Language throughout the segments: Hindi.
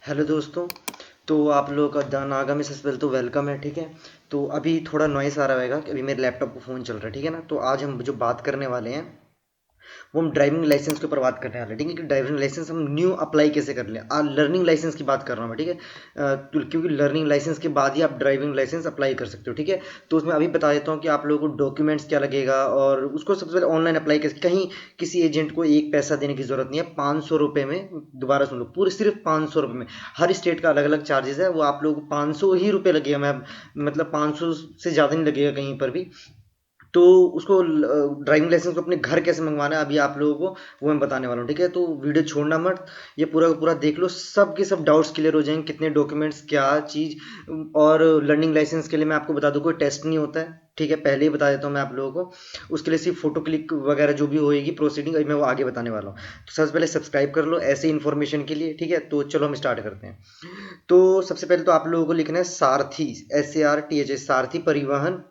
हेलो दोस्तों। तो आप लोगों का नागा में सबसे पहले तो वेलकम है, ठीक है। तो अभी थोड़ा नॉइस आ रहा होगा कि अभी मेरे लैपटॉप पर फ़ोन चल रहा है, ठीक है ना। तो आज हम जो बात करने वाले हैं वो हम ड्राइविंग लाइसेंस के ऊपर बात करने वाले हैं, ठीक है। कि ड्राइविंग लाइसेंस हम न्यू अप्लाई कैसे कर लें। लर्निंग लाइसेंस की बात कर रहा हूँ मैं, ठीक है। क्योंकि लर्निंग लाइसेंस के बाद ही आप ड्राइविंग लाइसेंस अप्लाई कर सकते हो, ठीक है। तो उसमें अभी बता देता हूँ कि आप लोगों को डॉक्यूमेंट्स क्या लगेगा और उसको सबसे पहले ऑनलाइन अप्लाई कैसे। कहीं किसी एजेंट को एक पैसा देने की ज़रूरत नहीं है। 500 रुपये में, दोबारा सुन लो, पूरे सिर्फ 500 रुपये में। हर स्टेट का अलग अलग चार्जेस है, वो आप लोगों को 500 ही रुपये लगेगा। मैं मतलब 500 से ज़्यादा नहीं लगेगा कहीं पर भी। तो उसको ड्राइविंग लाइसेंस को अपने घर कैसे मंगवाना है अभी आप लोगों को वो मैं बताने वाला हूँ, ठीक है। तो वीडियो छोड़ना मत, ये पूरा का पूरा देख लो, सब के सब डाउट्स क्लियर हो जाएंगे। कितने डॉक्यूमेंट्स, क्या चीज़। और लर्निंग लाइसेंस के लिए मैं आपको बता दूँ कोई टेस्ट नहीं होता है, ठीक है। पहले ही बता देता हूँ मैं आप लोगों को। उसके लिए सिर्फ फोटो क्लिक वगैरह जो भी होएगी प्रोसीडिंग, मैं वो आगे बताने वाला हूँ। तो सबसे पहले सब्सक्राइब कर लो ऐसे इन्फॉर्मेशन के लिए, ठीक है। तो चलो हम स्टार्ट करते हैं। तो सबसे पहले तो आप लोगों को लिखना है सारथी, SARTH, सारथी परिवहन।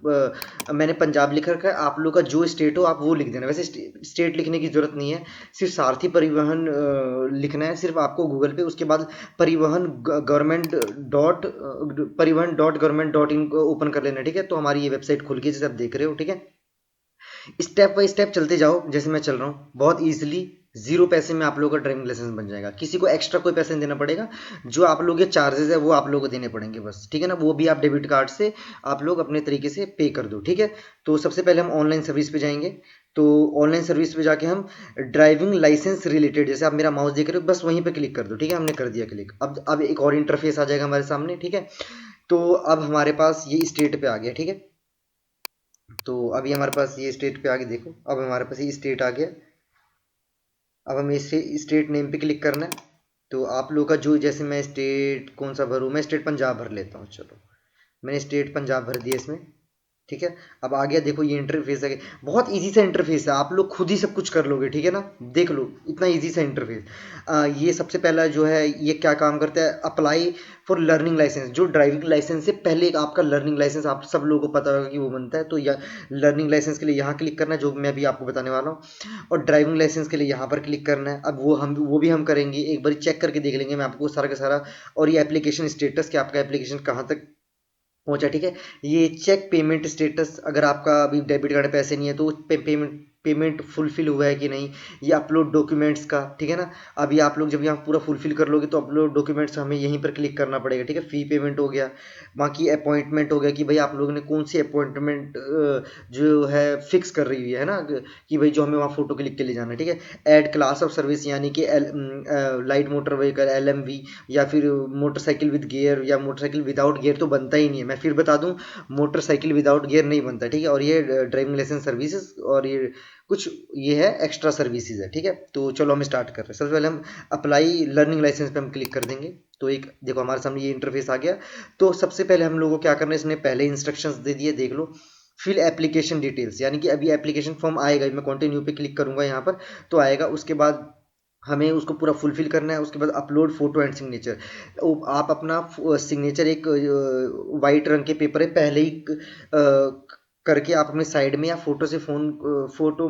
मैंने पंजाब लिख रखा है, आप लोग का जो स्टेट हो आप वो लिख देना। वैसे स्टेट लिखने की जरूरत नहीं है, सिर्फ सारथी परिवहन लिखना है सिर्फ आपको गूगल पे। उसके बाद परिवहन गवर्नमेंट डॉट परिवहन.gov.in को ओपन कर लेना, ठीक है। तो हमारी ये वेबसाइट खुल गई जैसे आप देख रहे हो, ठीक है। स्टेप बाय स्टेप चलते जाओ जैसे मैं चल रहा हूँ, बहुत इजीली 0 पैसे में आप लोगों का ड्राइविंग लाइसेंस बन जाएगा। किसी को एक्स्ट्रा कोई पैसा नहीं देना पड़ेगा। जो आप लोग के चार्जेस है वो आप लोगों को देने पड़ेंगे बस, ठीक है ना। वो भी आप डेबिट कार्ड से आप लोग अपने तरीके से पे कर दो, ठीक है। तो सबसे पहले हम ऑनलाइन सर्विस पे जाएंगे। तो ऑनलाइन सर्विस पे जाके हम ड्राइविंग लाइसेंस रिलेटेड, जैसे आप मेरा माउस देख रहे हो, बस वहीं पे क्लिक कर दो, ठीक है। हमने कर दिया क्लिक। अब एक और इंटरफेस आ जाएगा हमारे सामने, ठीक है। तो अब हमारे पास ये स्टेट पे आ गया, ठीक है। तो अभी हमारे पास ये स्टेट पे आगे देखो, अब हमारे पास ये स्टेट आ गया। अब हमें इसे स्टेट नेम पे क्लिक करना है। तो आप लोग का जो, जैसे मैं स्टेट कौन सा भरूँ, मैं स्टेट पंजाब भर लेता हूँ, चलो। मैंने स्टेट पंजाब भर दिया इसमें, ठीक है। अब आ गया, देखो ये इंटरफेस है। बहुत इजी सा इंटरफेस है, आप लोग खुद ही सब कुछ कर लोगे, ठीक है ना। देख लो इतना इजी सा इंटरफेस। ये सबसे पहला जो है ये क्या काम करता है, अप्लाई फॉर लर्निंग लाइसेंस। जो ड्राइविंग लाइसेंस से पहले एक आपका लर्निंग लाइसेंस आप सब लोगों को पता होगा कि वो बनता है। तो यह लर्निंग लाइसेंस के लिए यहाँ क्लिक करना है, जो मैं भी आपको बताने वाला हूँ। और ड्राइविंग लाइसेंस के लिए यहाँ पर क्लिक करना है। अब वो भी हम करेंगे, एक बार चेक करके देख लेंगे मैं आपको सारा का सारा। और ये एप्लीकेशन स्टेटस, कि आपका एप्लीकेशन कहाँ तक पहुंचा, ठीक है। ये चेक पेमेंट स्टेटस, अगर आपका अभी डेबिट कार्ड पैसे नहीं है तो पेमेंट पेमेंट फुलफिल हुआ है कि नहीं। ये अपलोड डॉक्यूमेंट्स का, ठीक है ना। अभी आप लोग जब यहाँ पूरा फुलफिल कर लोगे तो अपलोड डॉक्यूमेंट्स हमें यहीं पर क्लिक करना पड़ेगा, ठीक है। फी पेमेंट हो गया। बाकी अपॉइंटमेंट हो गया कि भाई आप लोगों ने कौन सी अपॉइंटमेंट जो है फिक्स कर रही हुई है ना, कि भाई जो हमें वहाँ फोटो क्लिक के लिए जाना है, ठीक है। ऐड क्लास ऑफ सर्विस, यानी कि लाइट मोटर व्हीकल LMV, या फिर मोटरसाइकिल विद गियर, या मोटरसाइकिल विदाउट गियर तो बनता ही नहीं है। मैं फिर बता दूं, मोटरसाइकिल विदाउट गियर नहीं बनता, ठीक है। और ये ड्राइविंग लाइसेंस सर्विसेज, और ये कुछ ये है एक्स्ट्रा सर्विसेज है, ठीक है। तो चलो हम स्टार्ट कर रहे हैं। सबसे पहले हम अप्लाई लर्निंग लाइसेंस पे हम क्लिक कर देंगे। तो एक देखो हमारे सामने ये इंटरफेस आ गया। तो सबसे पहले हम लोगों को क्या करना है, इसने पहले इंस्ट्रक्शंस दे दिए, देख लो। फिल एप्लीकेशन डिटेल्स, यानी कि अभी एप्लीकेशन फॉर्म आएगा, मैं कंटिन्यू पे क्लिक करूंगा यहाँ पर तो आएगा। उसके बाद हमें उसको पूरा फुलफिल करना है। उसके बाद अपलोड फोटो एंड सिग्नेचर। आप अपना सिग्नेचर एक वाइट रंग के पेपर है पहले ही करके आप अपने साइड में, या फोटो से फोटो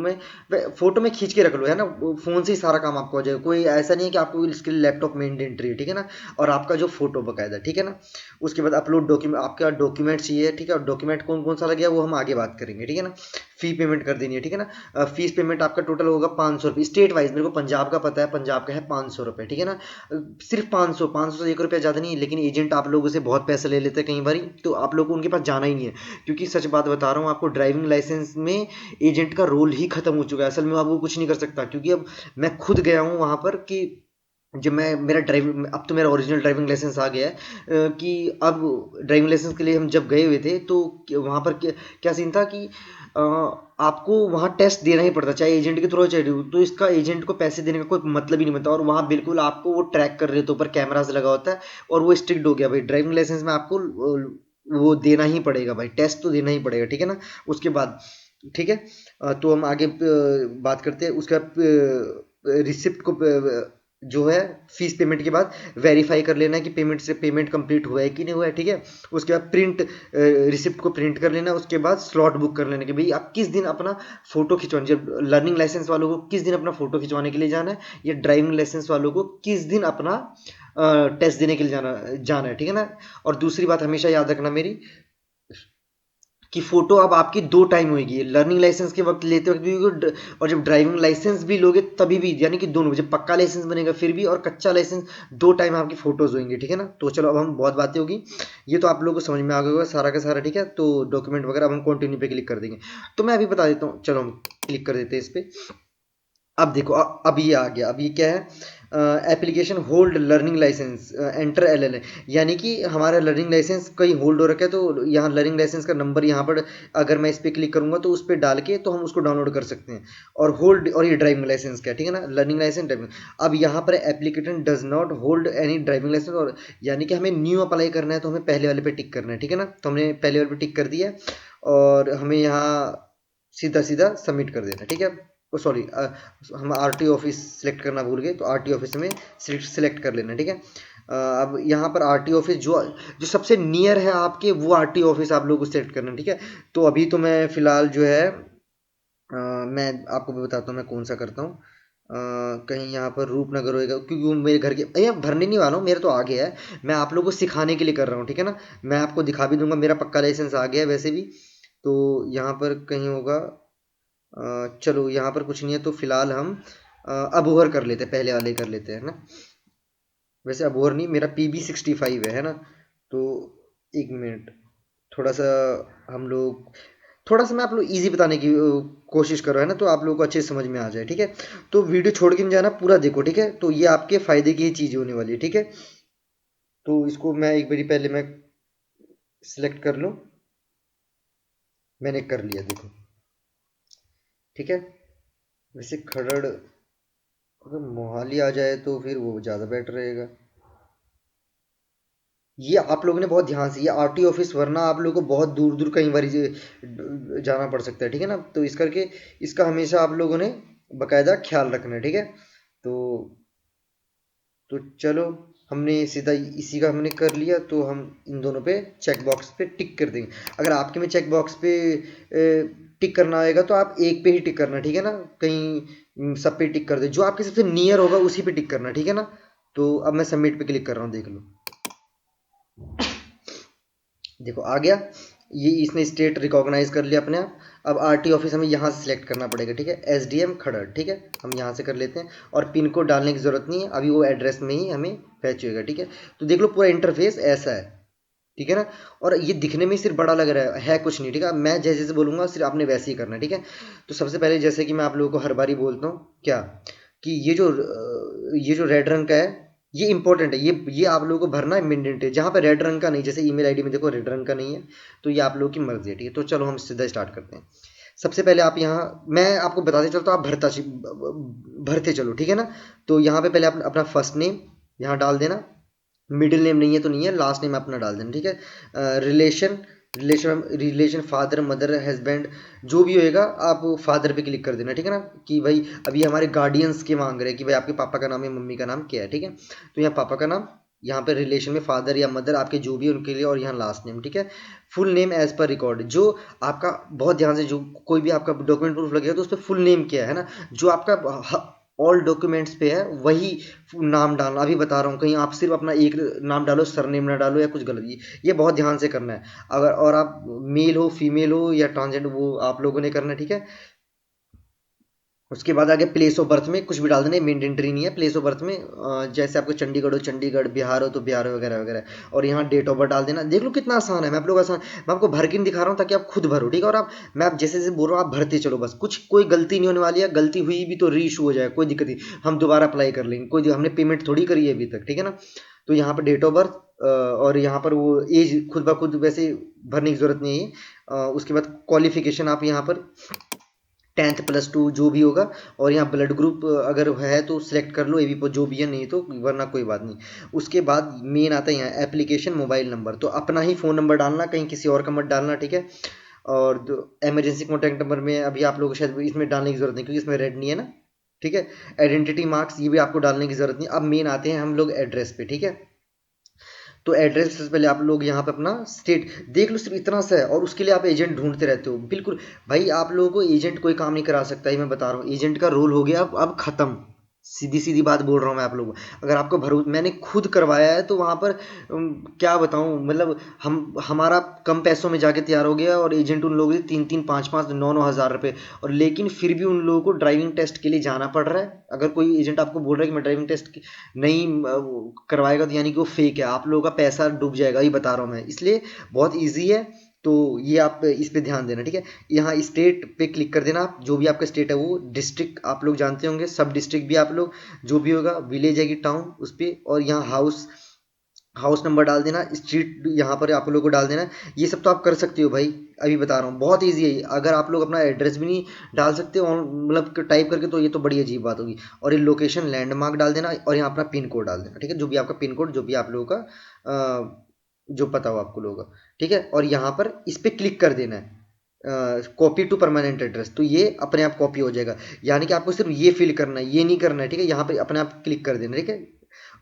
में खींच के रख लो, है ना। फोन से ही सारा काम आपको हो जाएगा। कोई ऐसा नहीं है कि आपको इसके लिए लैपटॉप में इंडेंट्री है, ठीक है ना। और आपका जो फोटो बकायदा, ठीक है ना। उसके बाद अपलोड डॉक्यूमेंट, आपका डॉक्यूमेंट चाहिए, ठीक है। और डॉक्यूमेंट कौन कौन सा लगे वो हम आगे बात करेंगे, ठीक है ना। फी पेमेंट कर देनी है, ठीक है ना। फीस पेमेंट आपका टोटल होगा 500 रुपये स्टेट वाइज। मेरे को पंजाब का पता है, पंजाब का है 500 रुपये, ठीक है ना। सिर्फ 500 से 1 रुपया ज़्यादा नहीं है, लेकिन एजेंट आप लोगों से बहुत पैसे ले लेते हैं कई बारी, तो आप लोग को उनके पास जाना ही नहीं है। क्योंकि सच बात बता रहा हूँ आपको, ड्राइविंग लाइसेंस में एजेंट का रोल ही खत्म हो चुका है। असल में अब वो कुछ नहीं कर सकता, क्योंकि अब मैं खुद गया हूँ वहाँ पर कि जब मैं मेरा ड्राइविंग, अब तो मेरा ओरिजिनल ड्राइविंग लाइसेंस आ गया है। कि अब ड्राइविंग लाइसेंस के लिए हम जब गए हुए थे तो वहाँ पर क्या सीन था कि अ, आपको वहाँ टेस्ट देना ही पड़ता, चाहे एजेंट के थ्रू चाहे तो इसका एजेंट को पैसे देने का कोई मतलब ही नहीं बनता। और वहाँ बिल्कुल आपको वो ट्रैक कर रहे थे, ऊपर कैमरास लगा होता है। और वो स्ट्रिक्ट हो गया भाई, ड्राइविंग लाइसेंस में आपको वो देना ही पड़ेगा भाई, टेस्ट तो देना ही पड़ेगा, ठीक है ना। उसके बाद ठीक है। तो हम आगे बात करते हैं। उसका रिसिप्ट को जो है फीस पेमेंट के बाद वेरीफाई कर लेना है कि पेमेंट कंप्लीट हुआ है कि नहीं हुआ है, ठीक है। उसके बाद प्रिंट रिसिप्ट को प्रिंट कर लेना। उसके बाद स्लॉट बुक कर लेना कि भाई आप किस दिन अपना फोटो खिंचवाने, जब लर्निंग लाइसेंस वालों को किस दिन अपना फोटो खिंचवाने के लिए जाना है, या ड्राइविंग लाइसेंस वालों को किस दिन अपना टेस्ट देने के लिए जाना जाना है, ठीक है ना। और दूसरी बात हमेशा याद रखना मेरी, कि फोटो अब आपकी दो टाइम होगी, लर्निंग लाइसेंस के वक्त लेते वक्त भी होगी, और जब ड्राइविंग लाइसेंस भी लोगे तभी भी, यानी कि दोनों, जब पक्का लाइसेंस बनेगा फिर भी, और कच्चा लाइसेंस, दो टाइम आपकी फोटोज होंगी, ठीक है ना। तो चलो अब हम बहुत बातें होगी, ये तो आप लोगों को समझ में आ गया होगा सारा का सारा, ठीक है। तो डॉक्यूमेंट वगैरह अब हम कंटिन्यू पे क्लिक कर देंगे। तो मैं अभी बता देता हूँ, चलो हम क्लिक कर देते हैं इस पे। अब देखो अब ये आ गया, अब ये क्या है, application hold learning licence enter L, यानी कि हमारा लर्निंग लाइसेंस कहीं होल्ड हो रखा है, तो यहाँ लर्निंग लाइसेंस का नंबर यहाँ पर, अगर मैं इस पर क्लिक करूंगा तो उस पर डाल के तो हम उसको डाउनलोड कर सकते हैं। और होल्ड, और ये ड्राइविंग लाइसेंस का, ठीक है ना, लर्निंग लाइसेंस ड्राइविंग। अब यहाँ पर application does not hold any driving licence, और यानी कि हमें न्यू अप्लाई करना है तो हमें पहले वाले पे टिक करना है, ठीक है ना। तो हमने पहले वाले पे टिक कर दिया, और हमें यहाँ सीधा सीधा सबमिट कर देना, ठीक है। ओ सॉरी, हम आरटीओ ऑफिस सेलेक्ट करना भूल गए, तो आरटीओ ऑफिस में सेलेक्ट कर लेना, ठीक है। अब यहाँ पर आरटीओ ऑफिस जो जो सबसे नियर है आपके, वो आरटीओ ऑफिस आप लोगों को सेलेक्ट करना है, ठीक है। तो अभी तो मैं फिलहाल जो है, मैं आपको भी बताता हूँ मैं कौन सा करता हूँ। कहीं यहाँ पर रूपनगर होएगा, क्योंकि वो मेरे घर के, ये भरने नहीं वाला हूँ, मेरा तो आ गया है, मैं आप लोगों को सिखाने के लिए कर रहा हूँ, ठीक है ना। मैं आपको दिखा भी दूंगा, मेरा पक्का लाइसेंस आ गया है वैसे भी। तो यहाँ पर कहीं होगा, चलो यहाँ पर कुछ नहीं है, तो फिलहाल हम अबोहर कर लेते हैं, पहले वाले कर लेते हैं ना। वैसे अबोहर नहीं, मेरा PB65 है ना। तो एक मिनट, थोड़ा सा हम लोग, थोड़ा सा मैं आप लोग इजी बताने की कोशिश कर रहा है ना, तो आप लोगों को अच्छे से समझ में आ जाए, ठीक है। तो वीडियो छोड़ के नहीं जाना, पूरा देखो, ठीक है। तो ये आपके फायदे की ही चीज़ होने वाली है, ठीक है। तो इसको मैं एक बारी पहले मैं सिलेक्ट कर लूँ, मैंने कर लिया, देखो, ठीक है। वैसे खरड़ अगर मोहाली आ जाए तो फिर वो ज़्यादा बेटर रहेगा। ये आप लोगों ने बहुत ध्यान से, ये आरटीओ ऑफिस, वरना आप लोगों को बहुत दूर दूर कई बार जाना पड़ सकता है, ठीक है ना। तो इस करके इसका हमेशा आप लोगों ने बकायदा ख्याल रखना है, ठीक है। तो चलो, हमने सीधा इसी का हमने कर लिया, तो हम इन दोनों पे चेक बॉक्स पे टिक कर देंगे। अगर आपके में चेक बॉक्स पे टिक करना आएगा तो आप एक पे ही टिक करना, ठीक है ना। कहीं सब पे टिक कर दे, जो आपके सबसे नियर होगा उसी पे टिक करना, ठीक है ना। तो अब मैं सबमिट पे क्लिक कर रहा हूँ, देख लो, देखो आ गया। ये इसने स्टेट रिकॉग्नाइज कर लिया अपने आप। अब आरटी ऑफिस हमें यहाँ से सिलेक्ट करना पड़ेगा, ठीक है, एसडीएम खड़ड़, ठीक है, हम यहाँ से कर लेते हैं। और पिन कोड डालने की ज़रूरत नहीं है, अभी वो एड्रेस में ही हमें फैच होएगा, ठीक है। तो देख लो पूरा इंटरफेस ऐसा है, ठीक है ना। और ये दिखने में सिर्फ बड़ा लग रहा है कुछ नहीं, ठीक है। मैं जैसे जैसे बोलूँगा सिर्फ आपने वैसे ही करना है, ठीक है। तो सबसे पहले जैसे कि मैं आप लोगों को हर बारी बोलता हूँ क्या, कि ये जो रेड रंग का है, ये इंपॉर्टेंट है, ये आप लोगों को भरना है, मैंडेटरी है। जहाँ पे रेड रंग का नहीं, जैसे ईमेल आईडी में देखो रेड रंग का नहीं है, तो ये आप लोगों की मर्जी है, ठीक है। तो चलो हम सीधा स्टार्ट करते हैं। सबसे पहले आप यहाँ, मैं आपको बताते चलता हूँ, आप भरते चलो, ठीक है ना। तो यहाँ पे पहले अपना फर्स्ट नेम यहाँ डाल देना, मिडिल नेम नहीं है तो नहीं है, लास्ट नेम अपना डाल देना, ठीक है। Relation, relation father mother husband, जो भी होएगा आप फादर पे क्लिक कर देना, ठीक है ना। कि भाई अभी हमारे गार्डियंस के मांग रहे हैं कि भाई आपके पापा का नाम या मम्मी का नाम क्या है, ठीक है। तो यहाँ पापा का नाम, यहाँ पे रिलेशन में फादर या मदर आपके जो भी है उनके लिए, और यहाँ लास्ट नेम, ठीक है। Full name as per record, जो आपका, बहुत ध्यान से, जो कोई भी आपका डॉक्यूमेंट प्रूफ लगेगा तो उस पर फुल नेम क्या है ना, जो आपका ऑल डॉक्यूमेंट्स पे है वही नाम डालना। अभी बता रहा हूँ, कहीं आप सिर्फ अपना एक नाम डालो, सरनेम ना डालो या कुछ गलत, ये बहुत ध्यान से करना है। अगर और आप मेल हो फीमेल हो या ट्रांसजेंडर, वो आप लोगों ने करना है, ठीक है। उसके बाद आगे प्लेस ऑफ बर्थ में कुछ भी डाल देना, मैंडेटरी नहीं है। प्लेस ऑफ बर्थ में जैसे आपको चंडीगढ़ हो चंडीगढ़, बिहार हो तो बिहार वगैरह वगैरह, और यहाँ डेट ऑफ बर्थ डाल देना। देख लो कितना आसान है, मैं आप लोग आसान, मैं आपको भर के नहीं दिखा रहा हूँ ताकि आप खुद भरो, ठीक है। और आप, मैं आप जैसे जैसे बोल रहा हूँ आप भरते चलो, बस कुछ कोई गलती नहीं होने वाली है। गलती हुई भी तो री इशू हो जाएगा, कोई दिक्कत नहीं, हम दोबारा अप्लाई कर लेंगे, कोई हमने पेमेंट थोड़ी करी है अभी तक, ठीक है ना। तो यहाँ पर डेट ऑफ बर्थ, और यहाँ पर वो एज खुद ब खुद वैसे भरने की जरूरत नहीं है। उसके बाद क्वालिफिकेशन आप यहाँ पर 10th +2 जो भी होगा, और यहाँ ब्लड ग्रुप अगर है तो सिलेक्ट कर लो, AB जो भी है, नहीं तो वरना कोई बात नहीं। उसके बाद मेन आता है यहाँ एप्लीकेशन मोबाइल नंबर, तो अपना ही फ़ोन नंबर डालना, कहीं किसी और का मत डालना, ठीक है। और इमरजेंसी कॉन्टैक्ट नंबर में अभी आप लोगों को शायद इसमें डालने की ज़रूरत नहीं, क्योंकि इसमें रेड नहीं है ना, ठीक है। आइडेंटिटी मार्क्स ये भी आपको डालने की ज़रूरत नहीं। अब मेन आते हैं हम लोग एड्रेस पे, ठीक है। तो एड्रेस से पहले आप लोग यहाँ पे अपना स्टेट देख लो, सिर्फ इतना सा है, और उसके लिए आप एजेंट ढूंढते रहते हो, बिल्कुल। भाई आप लोगों को एजेंट कोई काम नहीं करा सकता, ही मैं बता रहा हूँ, एजेंट का रोल हो गया अब ख़त्म, सीधी सीधी बात बोल रहा हूँ मैं आप लोगों को। अगर आपको भरोसा, मैंने खुद करवाया है तो वहाँ पर क्या बताऊँ, मतलब हमारा कम पैसों में जाके तैयार हो गया और एजेंट उन लोगों से 3-3 5-5 9-9 हज़ार रुपये, और लेकिन फिर भी उन लोगों को ड्राइविंग टेस्ट के लिए जाना पड़ रहा है। अगर कोई एजेंट आपको बोल रहा है कि मैं ड्राइविंग टेस्ट नहीं करवाएगा, तो यानी कि वो फेक है, आप लोगों का पैसा डूब जाएगा, ये बता रहा हूँ मैं। इसलिए बहुत ईजी है, तो ये आप इस पे ध्यान देना, ठीक है। यहाँ स्टेट पे क्लिक कर देना, आप जो भी आपका स्टेट है वो, डिस्ट्रिक्ट आप लोग जानते होंगे, सब डिस्ट्रिक्ट भी आप लोग, जो भी होगा, विलेज है कि टाउन उस पे, और यहाँ हाउस हाउस नंबर डाल देना, स्ट्रीट यहाँ पर आप लोगों को डाल देना। ये सब तो आप कर सकते हो भाई, अभी बता रहा हूँ, बहुत ईजी है। अगर आप लोग अपना एड्रेस भी नहीं डाल सकते मतलब टाइप करके, तो ये तो बड़ी अजीब बात होगी। और ये लोकेशन लैंडमार्क डाल देना, और यहाँ अपना पिन कोड डाल देना, ठीक है, जो भी आपका पिन कोड, जो भी आप लोगों का जो पता हो आपको लोगों का, ठीक है। और यहाँ पर इस पर क्लिक कर देना है, कॉपी टू परमानेंट एड्रेस, तो ये अपने आप कॉपी हो जाएगा। यानी कि आपको सिर्फ ये फिल करना है, ये नहीं करना है, ठीक है। यहाँ पे अपने आप क्लिक कर देना, ठीक है,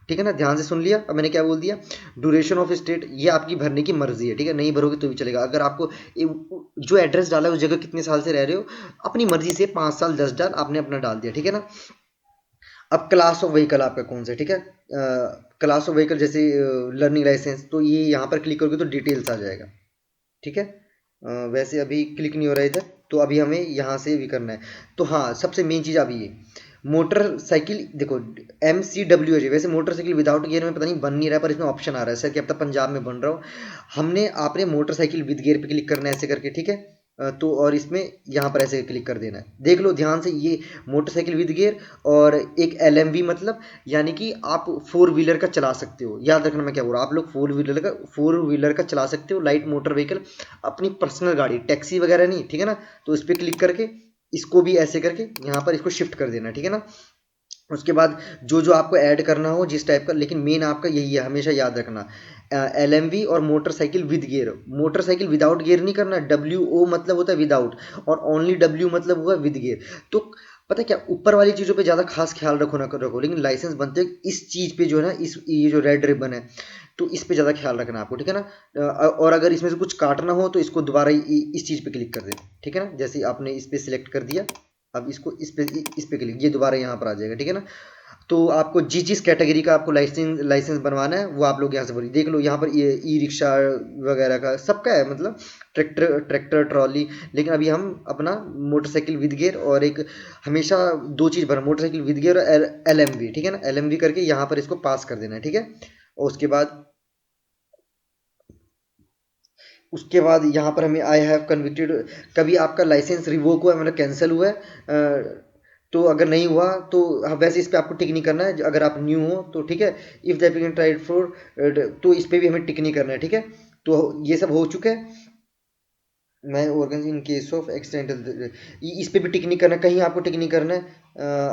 ठीक है ना, ध्यान से सुन लिया। अब मैंने क्या बोल दिया, ड्यूरेशन ऑफ स्टेट, ये आपकी भरने की मर्जी है, ठीक है, नहीं भरोगे तो भी चलेगा। अगर आपको जो एड्रेस डाला है उस जगह कितने साल से रह रहे हो, अपनी मर्जी से 5 साल 10 साल आपने अपना डाल दिया, ठीक है ना। अब क्लास ऑफ व्हीकल आपका कौन सा है, ठीक है, क्लास ऑफ व्हीकल जैसे लर्निंग लाइसेंस, तो ये यहाँ पर क्लिक करोगे तो डिटेल्स आ जाएगा, ठीक है। वैसे अभी क्लिक नहीं हो रहा है इधर, तो अभी हमें यहाँ से भी करना है। तो हाँ, सबसे मेन चीज़ अभी ये मोटरसाइकिल, देखो MCWH, वैसे मोटरसाइकिल विदाउट गियर में पता नहीं बन नहीं रहा है, पर इसमें ऑप्शन आ रहा है सर कि अब तक पंजाब में बन रहा हो। हमने आपने मोटरसाइकिल विद गियर पे क्लिक करना है ऐसे करके, ठीक है। तो और इसमें यहाँ पर ऐसे क्लिक कर देना है, देख लो ध्यान से, ये मोटरसाइकिल विद गियर, और एक LMV, मतलब यानी कि आप 4 व्हीलर का चला सकते हो। याद रखना मैं क्या बोल रहा हूँ, आप लोग 4 व्हीलर का चला सकते हो, लाइट मोटर व्हीकल, अपनी पर्सनल गाड़ी, टैक्सी वगैरह नहीं, ठीक है ना। तो इस पर क्लिक करके इसको भी ऐसे करके यहाँ पर इसको शिफ्ट कर देना, ठीक है ना। उसके बाद जो जो आपको ऐड करना हो जिस टाइप का, लेकिन मेन आपका यही है, हमेशा याद रखना, LMV और motorcycle with gear. Motorcycle without gear नहीं करना, WO मतलब होता है विदाउट, और ओनली W मतलब हुआ विद गियर। तो पता है क्या, ऊपर वाली चीज़ों पे ज़्यादा खास ख्याल रखो ना रखो, लेकिन लाइसेंस बनते हैं इस चीज़ पे जो है ना, इस ये जो रेड रिबन है, तो इस पे ज़्यादा ख्याल रखना आपको, ठीक है ना। और अगर इसमें से कुछ काटना हो तो इसको दोबारा इस चीज़ पे क्लिक कर दें, ठीक है ना। जैसे आपने इस पे सिलेक्ट कर दिया, अब इसको इस पे क्लिक, ये दोबारा यहाँ पर आ जाएगा, ठीक है ना। तो आपको जिस जिस कैटेगरी का आपको लाइसेंस लाइसेंस बनवाना है वो आप लोग यहाँ से बोलिए, देख लो यहाँ पर ये ई रिक्शा वगैरह का सबका है, मतलब ट्रैक्टर ट्रैक्टर ट्रॉली। लेकिन अभी हम अपना मोटरसाइकिल विद गियर, और एक हमेशा दो चीज़ भर, मोटरसाइकिल विद गियर और LMV, ठीक है ना, LMV करके यहाँ पर इसको पास कर देना है, ठीक है। और उसके बाद यहाँ पर हमें आई हैव कन्विक्टेड, कभी आपका लाइसेंस रिवोक हुआ है, मतलब कैंसिल हुआ है, तो अगर नहीं हुआ तो वैसे इस पे आपको टिक नहीं करना है, अगर आप न्यू हो तो, ठीक है। If the applicant tried for, तो इस पे भी हमें टिक नहीं करना है, ठीक है। तो ये सब हो चुका है। मैं organ in case of accidental, इस पे भी टिक नहीं करना, कहीं आपको टिक नहीं करना है।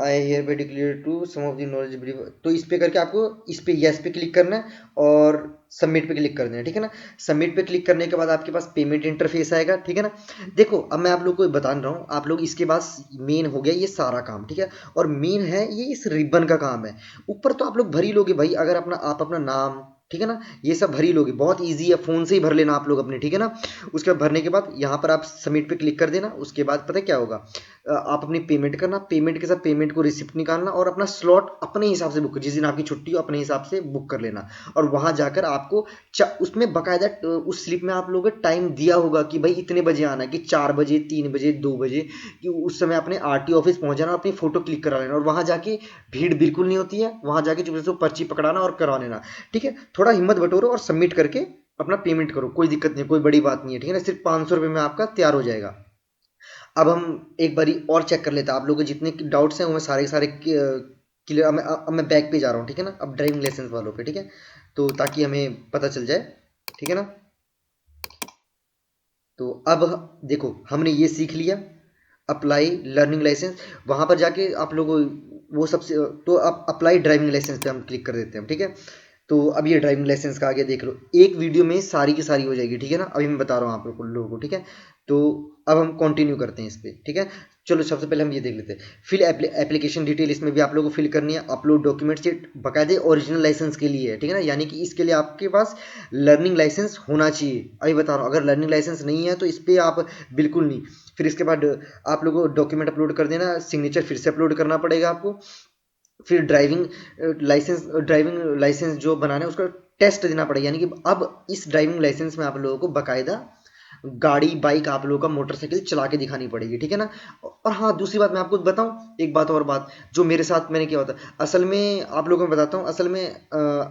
I hereby declare to some of the knowledge, तो इस पे करके आपको इस पे यस पे क्लिक करना है, और सबमिट पे क्लिक कर देना है, ठीक है ना। सबमिट पे क्लिक करने के बाद आपके पास पेमेंट इंटरफेस आएगा, ठीक है ना। देखो अब मैं आप लोग को बता रहा हूँ, आप लोग इसके पास मेन हो गया ये सारा काम, ठीक है। और मेन है ये इस रिबन का काम है। ऊपर तो आप लोग भर ही लोगे भाई, अगर आप अपना नाम, ठीक है ना, ये सब भर ही लोगे, बहुत ईजी है, फोन से ही भर लेना आप लोग अपने, ठीक है ना। उसके बाद भरने के बाद यहाँ पर आप सबमिट पे क्लिक कर देना। उसके बाद पता है क्या होगा, आप अपनी पेमेंट करना, पेमेंट के साथ पेमेंट को रिसिप्ट निकालना, और अपना स्लॉट अपने हिसाब से बुक, जिस दिन आपकी छुट्टी हो अपने हिसाब से बुक कर लेना। और वहां जाकर आपको उसमें बकायदा उस स्लिप में आप लोगों को टाइम दिया होगा कि भाई इतने बजे आना है, कि 4 बजे 3 बजे 2 बजे, कि उस समय अपने RTO ऑफिस पहुंच जाना, अपनी फोटो क्लिक करा लेना, और वहां जाके भीड़ बिल्कुल नहीं होती है, वहां जाके चुपचाप से पर्ची पकड़ाना और करवा लेना, ठीक है। थोड़ा हिम्मत बटोरो और सबमिट करके अपना पेमेंट करो, कोई दिक्कत नहीं, कोई बड़ी बात नहीं है, ठीक है ना। सिर्फ 500 रुपये में आपका तैयार हो जाएगा। अब हम एक बारी और चेक कर लेते हैं, आप लोगों के जितने डाउट्स हैं वो मैं सारे सारे क्लियर, अब मैं बैक पे जा रहा हूँ, ठीक है ना, अब ड्राइविंग लाइसेंस वालों पे, ठीक है। तो ताकि हमें पता चल जाए, ठीक है ना। तो अब देखो हमने ये सीख लिया, अप्लाई लर्निंग लाइसेंस, वहां पर जाके आप लोग वो सबसे, तो अब अप्लाई ड्राइविंग लाइसेंस पे हम क्लिक कर देते हैं, ठीक है। तो अब ये ड्राइविंग लाइसेंस का आगे देख लो, एक वीडियो में सारी की सारी हो जाएगी, ठीक है ना। अभी मैं बता रहा हूँ आप लोगों को, ठीक है। तो अब हम कंटिन्यू करते हैं इस पे, ठीक है। चलो सबसे पहले हम ये देख लेते हैं, फिल एप्लीकेशन डिटेल, इसमें भी आप लोगों को फिल करनी है। अपलोड डॉक्यूमेंट्स, ये बाकायदे ओरिजिनल लाइसेंस के लिए है, ठीक है ना, यानी कि इसके लिए आपके पास लर्निंग लाइसेंस होना चाहिए। अभी बता रहा हूँ, अगर लर्निंग लाइसेंस नहीं है तो इस पर आप बिल्कुल नहीं। फिर इसके बाद आप लोगों को डॉक्यूमेंट अपलोड कर देना, सिग्नेचर फिर से अपलोड करना पड़ेगा आपको। फिर ड्राइविंग लाइसेंस जो बनाना है उसका टेस्ट देना पड़ेगा, यानी कि अब इस ड्राइविंग लाइसेंस में आप लोगों को बकायदा गाड़ी बाइक आप लोगों का मोटरसाइकिल चला के दिखानी पड़ेगी, ठीक है ना। और हाँ, दूसरी बात मैं आपको बताऊं, एक बात और बात जो मेरे साथ मैंने किया होता है, असल में आप लोगों को मैं बताता हूँ, असल में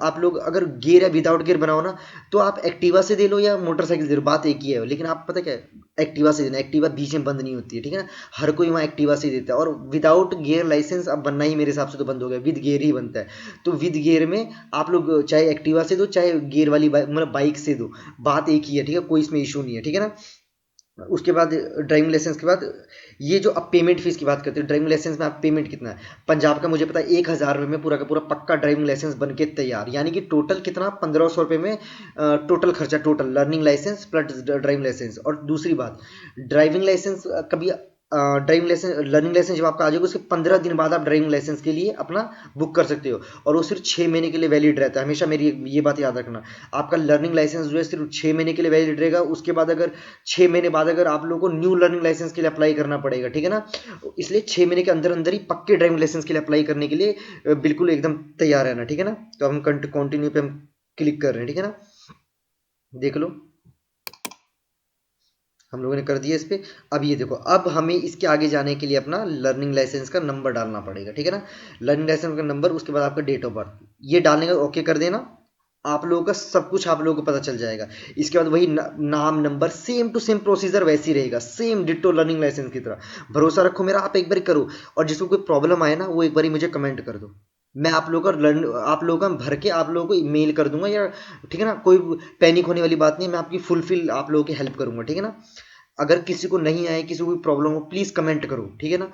आप लोग अगर गियर या विदाउट गियर बनाओ ना, तो आप एक्टिवा से दे लो या मोटरसाइकिल से दे लो, बात एक ही है, लेकिन आप पता क्या है, एक्टिवा से देना, एक्टिवा बीच में बंद नहीं होती है, ठीक है ना। हर कोई वहाँ एक्टिवा से ही देता है, और विदाउट गियर लाइसेंस अब बनना ही मेरे हिसाब से तो बंद हो गया, विद गियर ही बनता है। तो विद गियर में आप लोग चाहे एक्टिवा से दो चाहे गियर वाली मतलब बाइक से दो, बात एक ही है, ठीक है, कोई इसमें इशू नहीं है, ठीक है ना। उसके बाद ड्राइविंग लाइसेंस के बाद ये जो अब पेमेंट फीस की बात करते हैं, ड्राइविंग लाइसेंस में आप पेमेंट कितना है, पंजाब का मुझे पता है 1,000 रुपये में पूरा का पूरा पक्का ड्राइविंग लाइसेंस बन के तैयार, यानी कि टोटल कितना 1,500 रुपये में टोटल खर्चा, total learning licence plus driving licence. और दूसरी बात, ड्राइविंग लाइसेंस कभी ड्राइविंग लाइसेंस लर्निंग लाइसेंस जब आपका आ जाएगा उसके 15 दिन बाद आप ड्राइविंग लाइसेंस के लिए अपना बुक कर सकते हो, और वो सिर्फ 6 महीने के लिए वैलिड रहता है, हमेशा मेरी ये बात याद रखना। आपका लर्निंग लाइसेंस जो है सिर्फ 6 महीने के लिए वैलिड रहेगा, उसके बाद अगर 6 महीने बाद अगर आप लोगों को न्यू लर्निंग लाइसेंस के लिए अप्लाई करना पड़ेगा, ठीक है ना। इसलिए 6 महीने के अंदर अंदर ही पक्के ड्राइविंग लाइसेंस के लिए अप्लाई करने के लिए बिल्कुल एकदम तैयार रहना, ठीक है ना। तो हम कंटिन्यू पे हम क्लिक कर रहे हैं, ठीक है ना, देख लो हम लोगों ने कर दिया इस पे। अब ये देखो, अब हमें इसके आगे जाने के लिए अपना लर्निंग लाइसेंस का नंबर डालना पड़ेगा, ठीक है ना। लर्निंग लाइसेंस का नंबर, उसके बाद आपका डेट ऑफ बर्थ, ये डालने का ओके कर देना, आप लोगों का सब कुछ आप लोगों को पता चल जाएगा। इसके बाद वही नाम number same to same procedure वैसे ही रहेगा, सेम डिट्टो लर्निंग लाइसेंस की तरह। भरोसा रखो मेरा, आप एक बार करो, और जिसको कोई प्रॉब्लम आए ना वो एक बार मुझे कमेंट कर दो, मैं आप लोगों का आप लोगों का भर के आप लोगों को ईमेल कर दूंगा, या ठीक है ना, कोई पैनिक होने वाली बात नहीं है, मैं आपकी फुलफिल आप लोगों की हेल्प करूंगा, ठीक है ना। अगर किसी को नहीं आए, किसी को कोई प्रॉब्लम हो, प्लीज़ कमेंट करो, ठीक है ना।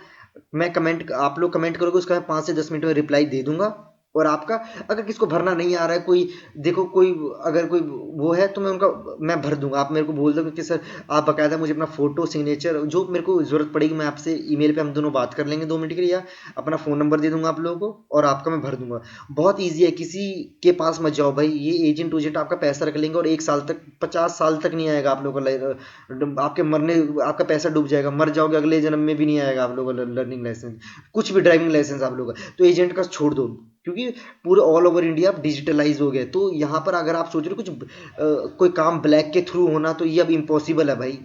मैं कमेंट आप लोग कमेंट करोगे उसका मैं 5 से 10 मिनट में रिप्लाई दे दूंगा। और आपका अगर किसको भरना नहीं आ रहा है, कोई देखो कोई अगर कोई वो है तो मैं भर दूंगा, आप मेरे को बोल दो कि सर आप बकायदा मुझे अपना फोटो सिग्नेचर जो मेरे को ज़रूरत पड़ेगी, मैं आपसे ईमेल पे हम दोनों बात कर लेंगे 2 मिनट के लिए, या अपना फ़ोन नंबर दे दूंगा आप लोगों को और आपका मैं भर दूंगा। बहुत ईजी है, किसी के पास मत जाओ भाई, ये एजेंट उजेंट आपका पैसा रख लेंगे और 1 साल तक 50 साल तक नहीं आएगा आप लोगों का, आपके मरने आपका पैसा डूब जाएगा, मर जाओगे अगले जन्म में भी नहीं आएगा आप लोगों का लर्निंग लाइसेंस, कुछ भी ड्राइविंग लाइसेंस आप लोगों का। तो एजेंट का छोड़ दो, क्योंकि पूरे ऑल ओवर इंडिया अब डिजिटलाइज हो गए, तो यहाँ पर अगर आप सोच रहे हो कुछ कोई काम ब्लैक के थ्रू होना, तो ये अब इम्पॉसिबल है भाई,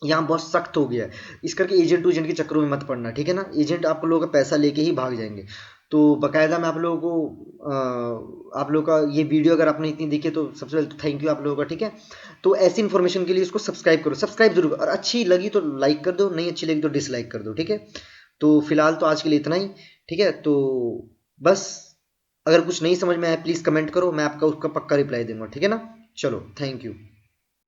यहाँ बहुत सख्त हो गया है। इस करके एजेंट उजेंट के चक्करों में मत पड़ना, ठीक है ना, एजेंट आप लोगों का पैसा लेके ही भाग जाएंगे। तो बकायदा मैं आप लोगों को आप लोगों का ये वीडियो अगर आपने इतनी देखी तो सबसे पहले तो थैंक यू आप लोगों का, ठीक है। तो ऐसी इन्फॉर्मेशन के लिए इसको सब्सक्राइब करो, सब्सक्राइब जरूर करो, और अच्छी लगी तो लाइक कर दो, नहीं अच्छी लगी तो डिसलाइक कर दो, ठीक है। तो फिलहाल तो आज के लिए इतना ही, ठीक है। तो बस अगर कुछ नहीं समझ में आया प्लीज़ कमेंट करो, मैं आपका उसका पक्का रिप्लाई दूंगा, ठीक है ना। चलो, थैंक यू।